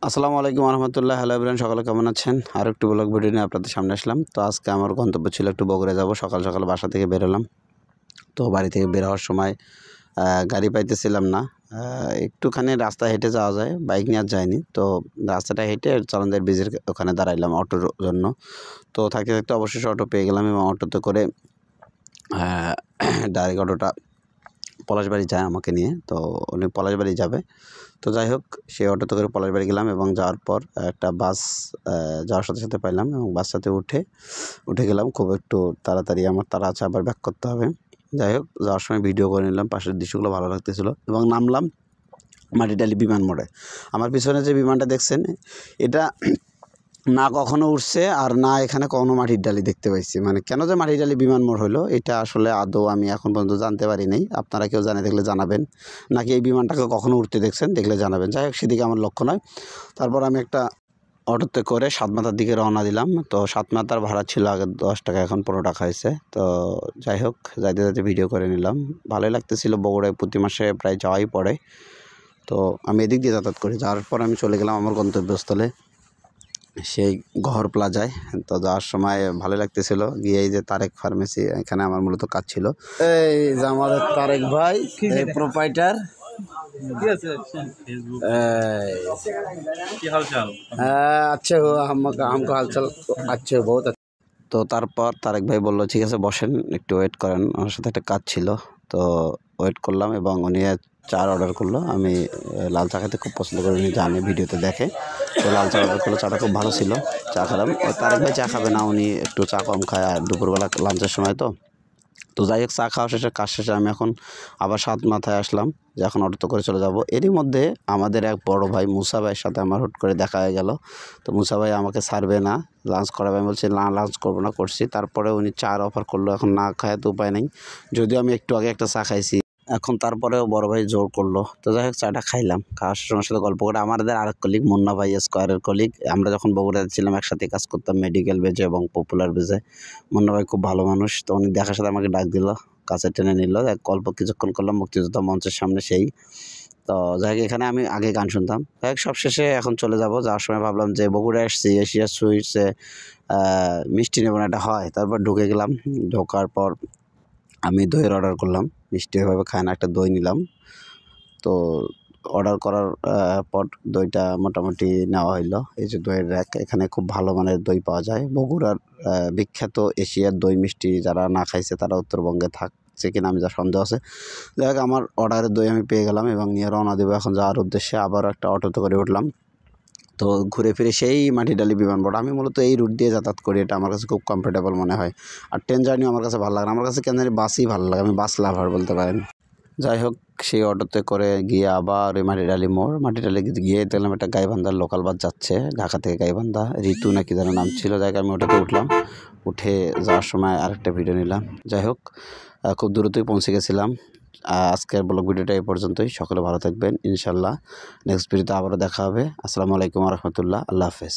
আসসালামু আলাইকুম রহমতুল্লাহ। Hello everyone, সকলে কেমন আছেন? আর একটু ব্লগ ভিডিও নিয়ে আপনাদের সামনে আসলাম। তো আজকে আমার গন্তব্য ছিল একটু বগুড়া যাব। সকাল সকাল বাসা থেকে বেরোলাম। তো বাড়ি থেকে বের হওয়ার সময় গাড়ি পাইতেছিলাম না। একটুখানি রাস্তা হেঁটে যাওয়া যায়, বাইক নিয়ে আর যায়নি। তো রাস্তাটা হেঁটে চালানদের ব্রিজের ওখানে দাঁড়াইলাম অটোর জন্য। তো থাকতে থাকতে অবশেষে অটো পেয়ে গেলাম এবং অটোতে করে ডাইরেক্ট অটোটা পলাশবাড়ি যায় আমাকে নিয়ে। তো উনি পলাশবাড়ি যাবে। তো যাই হোক, সেই অটোতে করে পলাশবাড়ি গেলাম এবং যাওয়ার পর একটা বাস যাওয়ার সাথে সাথে পাইলাম এবং বাসটাতে উঠে গেলাম। খুব একটু তাড়াতাড়ি আমার তাড়া আছে, আবার ব্যাক করতে হবে। যাই হোক, যাওয়ার সময় ভিডিও করে নিলাম, পাশের দৃশ্যগুলো ভালো লাগতেছিল এবং নামলাম মাটিডালি বিমান মোড়ে। আমার পিছনে যে বিমানটা দেখছেন, এটা না কখনো উঠছে আর না এখানে কখনো মাটির ডালি দেখতে পাইছি। মানে কেন যে মাটির ডালি বিমান মোড় হলো, এটা আসলে আদৌ আমি এখন পর্যন্ত জানতে পারি নাই। আপনারা কেউ জানে থাকলে জানাবেন, নাকি এই বিমানটাকে কখনো উঠতে দেখছেন, দেখলে জানাবেন। যাই হোক, সেদিকে আমার লক্ষ্য নয়। তারপর আমি একটা অটোতে করে সাতমাথার দিকে রওনা দিলাম। তো সাতমাথার ভাড়া ছিল আগে 10 টাকা, এখন 15 টাকা হয়েছে। তো যাই হোক, যাইতে যাইতে ভিডিও করে নিলাম। ভালোই লাগতেছিল। বগুড়ায় প্রতি মাসে প্রায় যাওয়াই পড়ে। তো আমি এদিক দিয়ে যাতায়াত করি। যাওয়ার পর আমি চলে গেলাম আমার গন্তব্যস্থলে, সেই গহর প্লাজায়। তো যাওয়ার সময় ভালো লাগতেছিল। গিয়ে এই যে তারেক ফার্মেসি, এখানে আমার মূলত কাজ ছিল। এই যে আমাদের তারেক ভাই, এই প্রোপাইটার। আচ্ছা, हमको हालचाल अच्छे बहुत। তো তারপর তারেক ভাই বলল, ঠিক আছে বসেন, একটু ওয়েট করেন। ওনার সাথে একটা কাজ ছিল। তো ওয়েট করলাম এবং উনি চা অর্ডার করলো। আমি লাল চা খেতে খুব পছন্দ করি, উনি জানে, ভিডিওতে দেখে। তো লাল চা অর্ডার করলো, চাটা খুব ভালো ছিল। চা খেলাম। তারেক ভাই চা খাবে না, উনি একটু চা কম খায়, আর দুপুরবেলা লাঞ্চের সময়। তো যাই হোক, চা খাওয়া শেষে, কাজ শেষে আমি এখন আবার সাতমাথায় আসলাম, যে এখন অটোতে করে চলে যাব। এরই মধ্যে আমাদের এক বড় ভাই মুসা ভাইয়ের সাথে আমার হুট করে দেখা হয়ে গেল। তো মুসা ভাই আমাকে ছাড়বে না, লাঞ্চ করাবে। আমি বলছি না, লাঞ্চ করবো না, করছি। তারপরে উনি চার অফার করলো। এখন না খায় তো উপায় নেই, যদিও আমি একটু আগে একটা চা খাইছি। এখন তারপরেও বড় ভাই জোর করলো। তো যাই হোক, চাটা খাইলাম। খাওয়ার সময় সাথে গল্প করে আমাদের আরেক কলিগ মুন্না ভাই, স্কোয়ারের কলিগ, আমরা যখন বগুড়াতে ছিলাম একসাথে কাজ করতাম মেডিকেল বেজে এবং পপুলার বেজে। মুন্না ভাই খুব ভালো মানুষ। তো উনি দেখার সাথে আমাকে ডাক দিল, কাছে টেনে নিল। এক গল্প কিছুক্ষণ করলাম মুক্তিযোদ্ধা মঞ্চের সামনে সেই। তো যাই হোক, এখানে আমি আগে গান শুনতাম। যাই হোক, সব শেষে এখন চলে যাব। যাওয়ার সময় ভাবলাম যে বগুড়া এসছি, এশিয়া সুইটসে মিষ্টি নেব না, এটা হয়। তারপর ঢুকে গেলাম। ঢোকার পর আমি দইয়ের অর্ডার করলাম। মিষ্টি এভাবে খায় না, একটা দই নিলাম। তো অর্ডার করার পর দইটা মোটামুটি নেওয়া হইলো। এই যে দইয়ের র্যাক, এখানে খুব ভালো মানের দই পাওয়া যায়। বগুড়ার বিখ্যাত এশিয়ার দই মিষ্টি যারা না খাইছে তারা উত্তরবঙ্গে থাকছে কিনা আমি যা সন্দেহ আছে। যাই হোক, আমার অর্ডারের দই আমি পেয়ে গেলাম এবং নিয়ে রওনা দেবো এখন যাওয়ার উদ্দেশ্যে। আবার একটা অটোতে করে উঠলাম। তো ঘুরে ফিরে সেই মাটিডালি বিমানবন্দর। আমি মূলত এই রুট দিয়ে যাতায়াত করি, এটা আমার কাছে খুব কমফোর্টেবল মনে হয়। আর ট্রেন জার্নিও আমার কাছে ভালো লাগে না, আমার কাছে কেন জানি বাসই ভালো লাগে। আমি বাস লাভার বলতে পারেন। যাই হোক, সেই অটোতে করে গিয়ে আবার ওই মাটিডালি মোড়, মাটিডালি গিয়ে দেখলাম একটা গাইবান্ধার লোকাল বাস যাচ্ছে, ঢাকা থেকে গাইবান্ধা, ঋতু নাকি যেন নাম ছিল। জায়গায় আমি ওটাতে উঠলাম। উঠে যাওয়ার সময় আরেকটা ভিডিও নিলাম। যাই হোক, খুব দ্রুতই পৌঁছে গেছিলাম। আজকের ব্লগ ভিডিওটা এই পর্যন্তই। সকলে ভালো থাকবেন, ইনশাল্লাহ নেক্সট ভিডিওতে আবারও দেখা হবে। আসসালামু আলাইকুম রহমতুল্লাহ, আল্লাহ হাফেজ।